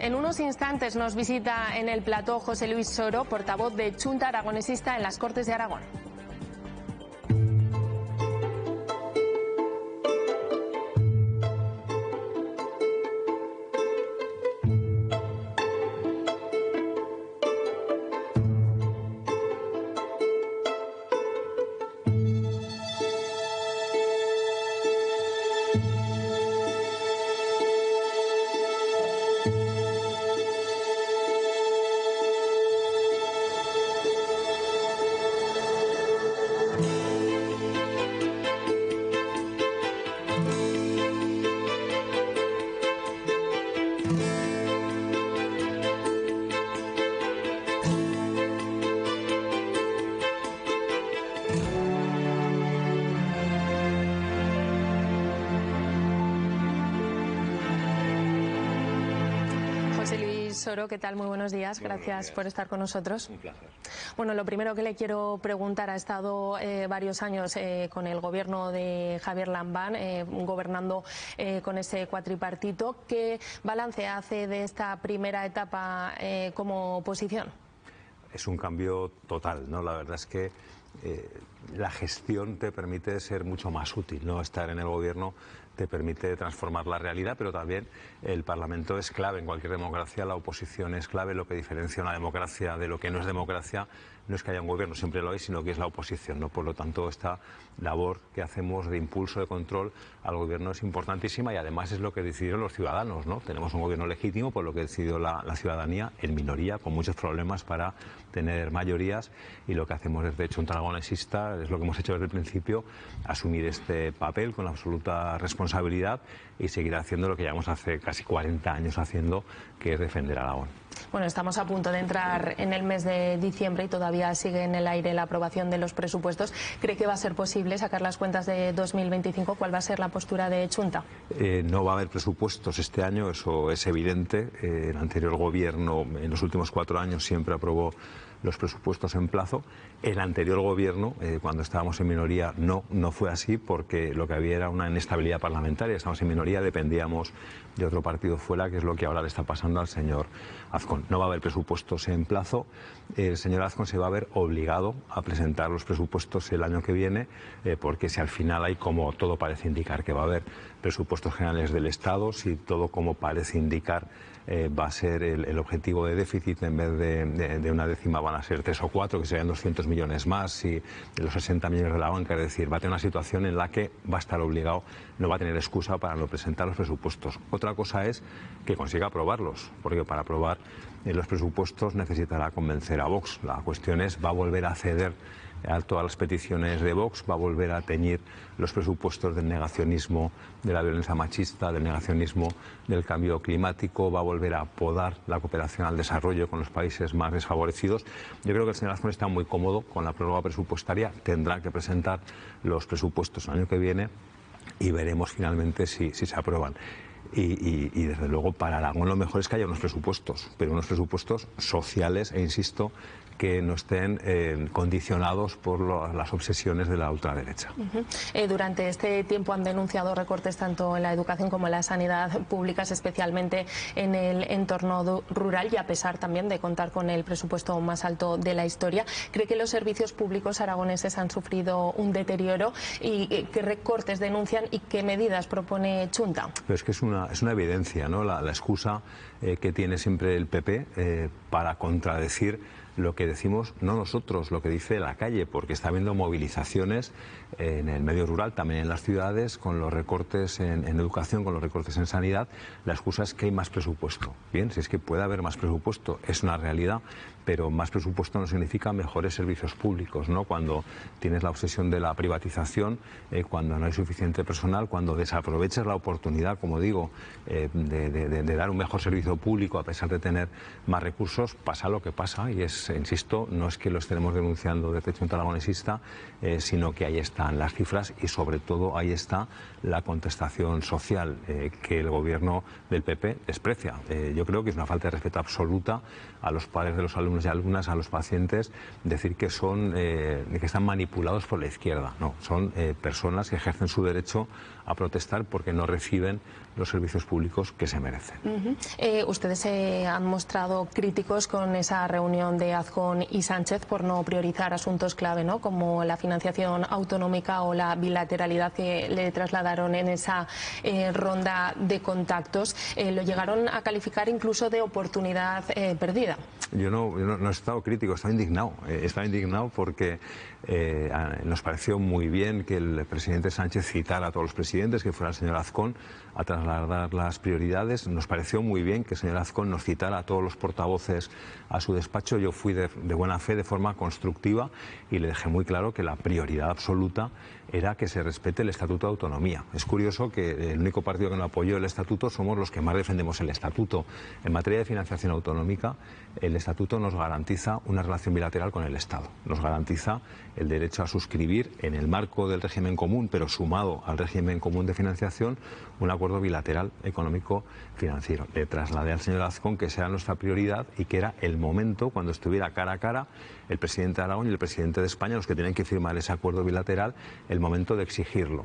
En unos instantes nos visita en el plató José Luis Soro, portavoz de Chunta Aragonesista en las Cortes de Aragón. José Luis Soro, ¿qué tal? Muy buenos días. Gracias por estar con nosotros. Un placer. Bueno, lo primero que le quiero preguntar, ha estado varios años con el gobierno de Javier Lambán, gobernando con ese cuatripartito. ¿Qué balance hace de esta primera etapa como oposición? Es un cambio total, ¿no? La verdad es que la gestión te permite ser mucho más útil, ¿no? Estar en el gobierno te permite transformar la realidad, pero también el Parlamento es clave en cualquier democracia, la oposición es clave. Lo que diferencia una democracia de lo que no es democracia no es que haya un gobierno, siempre lo hay, sino que es la oposición, ¿no? Por lo tanto, esta labor que hacemos de impulso, de control al gobierno es importantísima y además es lo que decidieron los ciudadanos, ¿no? Tenemos un gobierno legítimo por lo que decidió la ciudadanía, en minoría, con muchos problemas para tener mayorías, y lo que hacemos desde Chunta Aragonesista es lo que hemos hecho desde el principio, asumir este papel con absoluta responsabilidad y seguir haciendo lo que llevamos hace casi 40 años haciendo, que es defender a Aragón. Bueno, estamos a punto de entrar en el mes de diciembre y todavía sigue en el aire la aprobación de los presupuestos. ¿Cree que va a ser posible sacar las cuentas de 2025? ¿Cuál va a ser la postura de Chunta? No va a haber presupuestos este año, eso es evidente. El anterior gobierno en los últimos 4 años siempre aprobó los presupuestos en plazo. El anterior gobierno, cuando estábamos en minoría, no fue así, porque lo que había era una inestabilidad parlamentaria. Estábamos en minoría, dependíamos de otro partido fuera, que es lo que ahora le está pasando al señor Azcón. No va a haber presupuestos en plazo. El señor Azcón se va a ver obligado a presentar los presupuestos el año que viene, porque si al final hay, como todo parece indicar, que va a haber presupuestos generales del Estado, si todo, como parece indicar, va a ser el objetivo de déficit, en vez de una décima van a ser 3 o 4, que serían 200 millones más, y de los 60 millones de la banca. Es decir, va a tener una situación en la que va a estar obligado, no va a tener excusa para no presentar los presupuestos. Otra cosa es que consiga aprobarlos, porque para aprobar los presupuestos necesitará convencer a Vox. La cuestión es, ¿va a volver a ceder a todas las peticiones de Vox? ¿Va a volver a teñir los presupuestos del negacionismo de la violencia machista, del negacionismo del cambio climático? ¿Va a volver a podar la cooperación al desarrollo con los países más desfavorecidos? Yo creo que el señor Azcón está muy cómodo con la prórroga presupuestaria. Tendrá que presentar los presupuestos el año que viene y veremos finalmente si se aprueban. Y desde luego para Aragón lo mejor es que haya unos presupuestos, pero unos presupuestos sociales, e insisto, que no estén condicionados por las obsesiones de la ultraderecha. Durante este tiempo han denunciado recortes tanto en la educación como en la sanidad públicas, especialmente en el entorno rural, y a pesar también de contar con el presupuesto más alto de la historia. ¿Cree que los servicios públicos aragoneses han sufrido un deterioro? ¿Y qué recortes denuncian y qué medidas propone Chunta? Pero es que es una evidencia, ¿no? La excusa que tiene siempre el PP para contradecir lo que decimos, no nosotros, lo que dice la calle, porque está habiendo movilizaciones en el medio rural, también en las ciudades, con los recortes en educación, con los recortes en sanidad. La excusa es que hay más presupuesto. Bien, si es que puede haber más presupuesto, es una realidad, pero más presupuesto no significa mejores servicios públicos, ¿no? Cuando tienes la obsesión de la privatización, cuando no hay suficiente personal, cuando desaprovechas la oportunidad, como digo, de dar un mejor servicio público a pesar de tener más recursos, pasa lo que pasa. Y es, insisto, no es que lo estemos denunciando desde Chunta Aragonesista, sino que ahí están las cifras y sobre todo ahí está la contestación social que el gobierno del PP desprecia. Yo creo que es una falta de respeto absoluta a los padres de los alumnos y alumnas, a los pacientes, decir que que están manipulados por la izquierda. No, son personas que ejercen su derecho a protestar porque no reciben los servicios públicos que se merecen. Ustedes se han mostrado críticos con esa reunión de Azcón y Sánchez por no priorizar asuntos clave, ¿no?, como la financiación autonómica o la bilateralidad que le trasladaron en esa ronda de contactos. Lo llegaron a calificar incluso de oportunidad perdida. Yo no he estado crítico, he estado indignado porque nos pareció muy bien que el presidente Sánchez citara a todos los presidentes, que fuera el señor Azcón a trasladar las prioridades. Nos pareció muy bien que el señor Azcón nos citara a todos los portavoces a su despacho. Yo fui de buena fe, de forma constructiva, y le dejé muy claro que la prioridad absoluta era que se respete el Estatuto de Autonomía. Es curioso que el único partido que no apoyó el Estatuto somos los que más defendemos el Estatuto. En materia de financiación autonómica, el Estatuto nos garantiza una relación bilateral con el Estado. Nos garantiza el derecho a suscribir, en el marco del régimen común, pero sumado al régimen común de financiación, un acuerdo bilateral económico financiero. Le trasladé al señor Azcón que sea nuestra prioridad y que era el momento, cuando estuviera cara a cara el presidente de Aragón y el presidente de España, los que tienen que firmar ese acuerdo bilateral, el momento de exigirlo.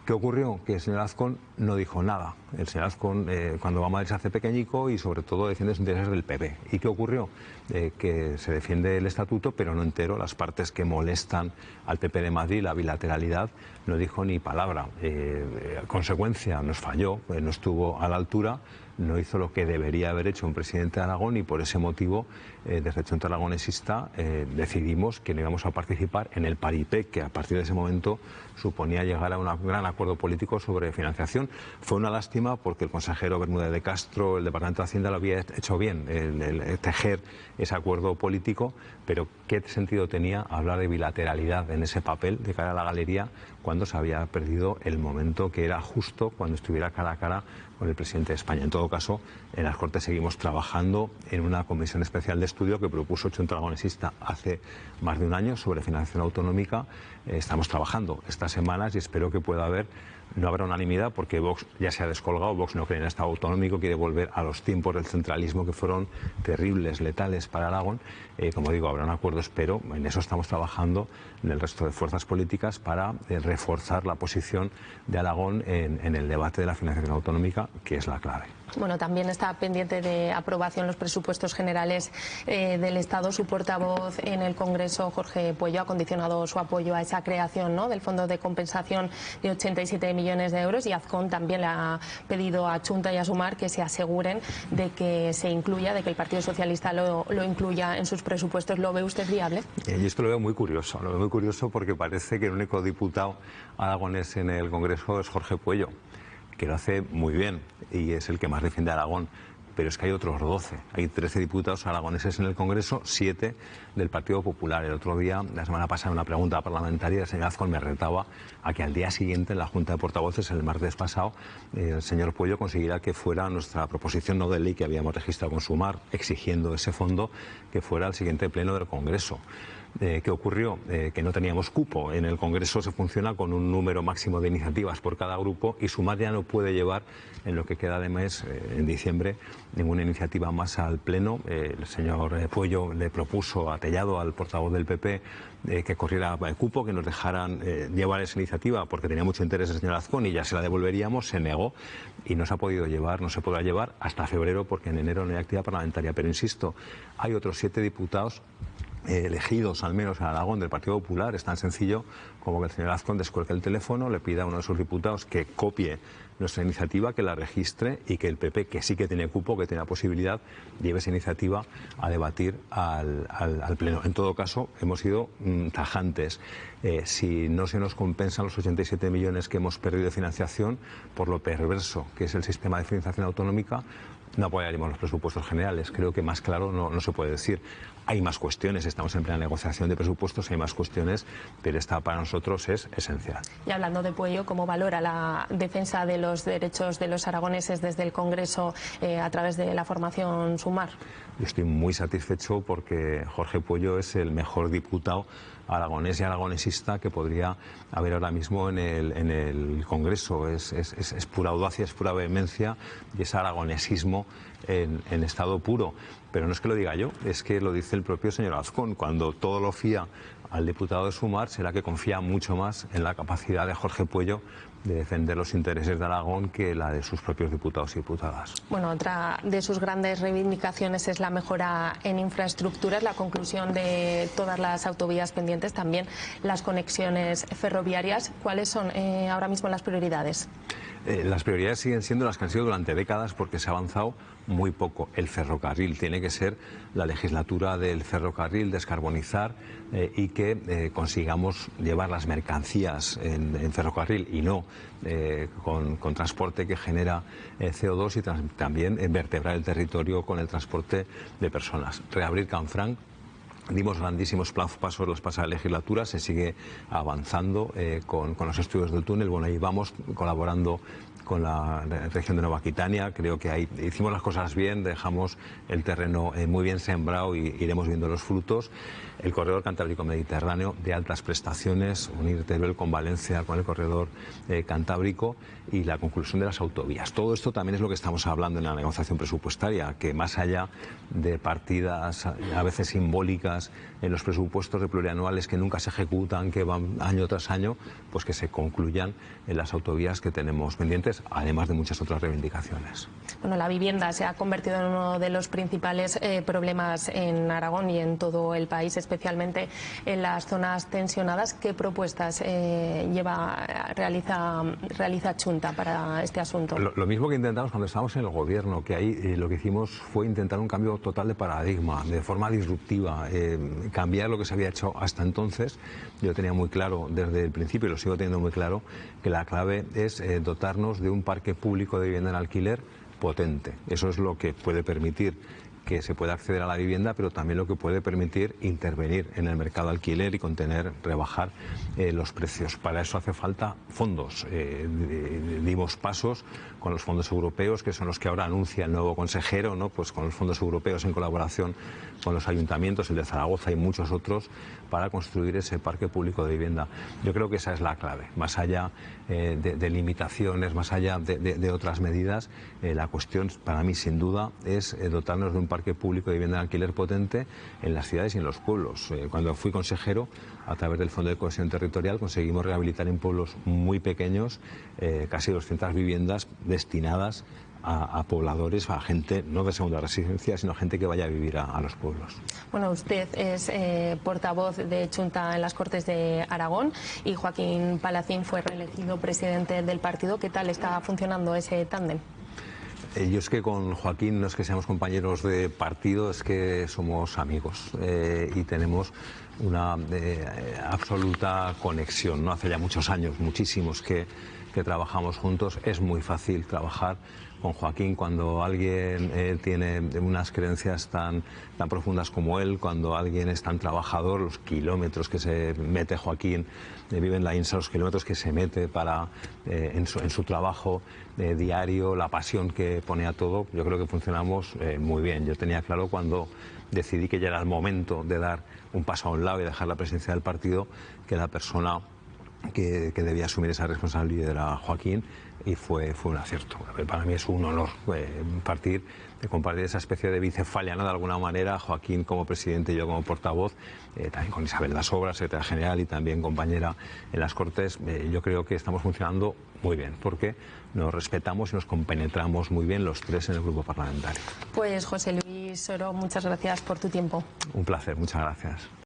¿Qué ocurrió? Que el señor Azcón no dijo nada. El señor Azcón, cuando va a Madrid, se hace pequeñico y sobre todo defiende los intereses del PP. ¿Y qué ocurrió? Que se defiende el Estatuto, pero no entero. Las partes que molestan al PP de Madrid, la bilateralidad, no dijo ni palabra. Consecuencia, nos falló, no estuvo a la altura, no hizo lo que debería haber hecho un presidente de Aragón, y por ese motivo, desde el Centro Aragonesista, decidimos que no íbamos a participar en el paripé, que a partir de ese momento suponía llegar a un gran acuerdo político sobre financiación. Fue una lástima porque el consejero Bermúdez de Castro, el Departamento de Hacienda, lo había hecho bien, el tejer ese acuerdo político, pero ¿qué sentido tenía hablar de bilateralidad en ese papel de cara a la galería cuando se había perdido el momento que era justo cuando estuviera cara a cara con el presidente de España? En todo caso, en las Cortes seguimos trabajando en una comisión especial de estudio que propuso el Centro Aragonesista hace más de un año sobre financiación autonómica. Estamos trabajando estas semanas y espero que pueda haber, no habrá unanimidad porque Vox ya se ha descolgado, Vox no cree en el Estado autonómico, quiere volver a los tiempos del centralismo que fueron terribles, letales para Aragón. Como digo, habrá un acuerdo, espero, en eso estamos trabajando en el resto de fuerzas políticas para reforzar la posición de Aragón en el debate de la financiación autonómica, que es la clave. Bueno, también está pendiente de aprobación los presupuestos generales del Estado. Su portavoz en el Congreso, Jorge Pueyo, ha condicionado su apoyo a esa creación, ¿no?, del Fondo de Compensación de 87 millones de euros, y Azcón también le ha pedido a Chunta y a Sumar que se aseguren de que se incluya, de que el Partido Socialista lo incluya en sus presupuestos. ¿Lo ve usted viable? Y esto lo veo muy curioso, porque parece que el único diputado aragonés en el Congreso es Jorge Pueyo, que lo hace muy bien y es el que más defiende a Aragón. Pero es que hay otros 12. Hay 13 diputados aragoneses en el Congreso, 7 del Partido Popular. El otro día, la semana pasada, en una pregunta parlamentaria, el señor Azcón me retaba a que al día siguiente, en la Junta de Portavoces, el martes pasado, el señor Pueyo consiguiera que fuera nuestra proposición no de ley que habíamos registrado con Sumar, exigiendo ese fondo, que fuera al siguiente pleno del Congreso. ¿Qué ocurrió? Que no teníamos cupo. En el Congreso se funciona con un número máximo de iniciativas por cada grupo y Sumar ya no puede llevar, en lo que queda de mes, en diciembre, ninguna iniciativa más al Pleno. El señor Pueyo le propuso a Tellado, al portavoz del PP, que corriera el cupo, que nos dejaran llevar esa iniciativa porque tenía mucho interés el señor Azcón y ya se la devolveríamos. Se negó y no se ha podido llevar, no se podrá llevar hasta febrero porque en enero no hay actividad parlamentaria. Pero insisto, hay otros 7 diputados elegidos, al menos en Aragón, del Partido Popular. Es tan sencillo como que el señor Azcón descuelgue el teléfono, le pida a uno de sus diputados que copie nuestra iniciativa, que la registre y que el PP, que sí que tiene cupo, que tiene la posibilidad, lleve esa iniciativa a debatir al Pleno. En todo caso, hemos sido tajantes. Si no se nos compensan los 87 millones que hemos perdido de financiación por lo perverso que es el sistema de financiación autonómica, no apoyaremos los presupuestos generales. Creo que más claro no se puede decir. Hay más cuestiones, estamos en plena negociación de presupuestos, hay más cuestiones, pero esta para nosotros es esencial. Y hablando de Pueyo, ¿cómo valora la defensa de los derechos de los aragoneses desde el Congreso a través de la formación Sumar? Yo estoy muy satisfecho porque Jorge Pueyo es el mejor diputado aragonés y aragonesista que podría haber ahora mismo en el Congreso. Es pura audacia, es pura vehemencia y es aragonesismo en estado puro. Pero no es que lo diga yo, es que lo dice el propio señor Azcón. Cuando todo lo fía al diputado de Sumar será que confía mucho más en la capacidad de Jorge Pueyo de defender los intereses de Aragón que la de sus propios diputados y diputadas. Bueno, otra de sus grandes reivindicaciones es la mejora en infraestructuras, la conclusión de todas las autovías pendientes, también las conexiones ferroviarias. ¿Cuáles son ahora mismo las prioridades? Las prioridades siguen siendo las que han sido durante décadas porque se ha avanzado muy poco. El ferrocarril tiene que ser la legislatura del ferrocarril, descarbonizar y que consigamos llevar las mercancías en ferrocarril y no con transporte que genera CO2 y también vertebrar el territorio con el transporte de personas. Reabrir Canfranc. Dimos grandísimos pasos las pasadas legislaturas, se sigue avanzando con los estudios del túnel. Bueno, ahí vamos colaborando con la región de Nueva Aquitania. Creo que ahí hicimos las cosas bien, dejamos el terreno muy bien sembrado y iremos viendo los frutos. El corredor cantábrico-mediterráneo de altas prestaciones, unir Teruel con Valencia, con el corredor cantábrico y la conclusión de las autovías. Todo esto también es lo que estamos hablando en la negociación presupuestaria, que más allá de partidas a veces simbólicas en los presupuestos de plurianuales que nunca se ejecutan, que van año tras año, pues que se concluyan en las autovías que tenemos pendientes, además de muchas otras reivindicaciones. Bueno, la vivienda se ha convertido en uno de los principales problemas en Aragón y en todo el país, especialmente en las zonas tensionadas. ¿Qué propuestas realiza Chunta para este asunto? Lo mismo que intentamos cuando estábamos en el gobierno, que ahí lo que hicimos fue intentar un cambio total de paradigma, de forma disruptiva, cambiar lo que se había hecho hasta entonces. Yo tenía muy claro desde el principio, y lo sigo teniendo muy claro, que la clave es dotarnos de un parque público de vivienda en alquiler potente. Eso es lo que puede permitir que se pueda acceder a la vivienda, pero también lo que puede permitir intervenir en el mercado de alquiler y rebajar los precios. Para eso hace falta fondos. Dimos pasos con los fondos europeos, que son los que ahora anuncia el nuevo consejero, ¿no? Pues con los fondos europeos en colaboración con los ayuntamientos, el de Zaragoza y muchos otros, para construir ese parque público de vivienda. Yo creo que esa es la clave. Más allá de limitaciones, más allá de otras medidas, la cuestión para mí sin duda es dotarnos de un parque público de vivienda de alquiler potente en las ciudades y en los pueblos. Cuando fui consejero, a través del Fondo de Cohesión Territorial, conseguimos rehabilitar en pueblos muy pequeños casi 200 viviendas destinadas a pobladores, a gente no de segunda residencia, sino a gente que vaya a vivir a los pueblos. Bueno, usted es portavoz de Chunta en las Cortes de Aragón y Joaquín Palacín fue reelegido presidente del partido. ¿Qué tal está funcionando ese tándem? Yo es que con Joaquín no es que seamos compañeros de partido, es que somos amigos y tenemos una absoluta conexión, ¿no? Hace ya muchos años, muchísimos que trabajamos juntos. Es muy fácil trabajar con Joaquín cuando alguien tiene unas creencias tan profundas como él, cuando alguien es tan trabajador, los kilómetros que se mete Joaquín, vive en la INSA, los kilómetros que se mete en su trabajo diario, la pasión que pone a todo. Yo creo que funcionamos muy bien. Yo tenía claro cuando decidí que ya era el momento de dar un paso a un lado y dejar la presidencia del partido, que la persona que debía asumir esa responsabilidad era Joaquín, y fue un acierto. Para mí es un honor compartir esa especie de bicefalia, ¿no? De alguna manera, Joaquín como presidente y yo como portavoz, también con Isabel Das Obras, secretaria general y también compañera en las Cortes. Yo creo que estamos funcionando muy bien, porque nos respetamos y nos compenetramos muy bien los tres en el grupo parlamentario. Pues José Luis Soro, muchas gracias por tu tiempo. Un placer, muchas gracias.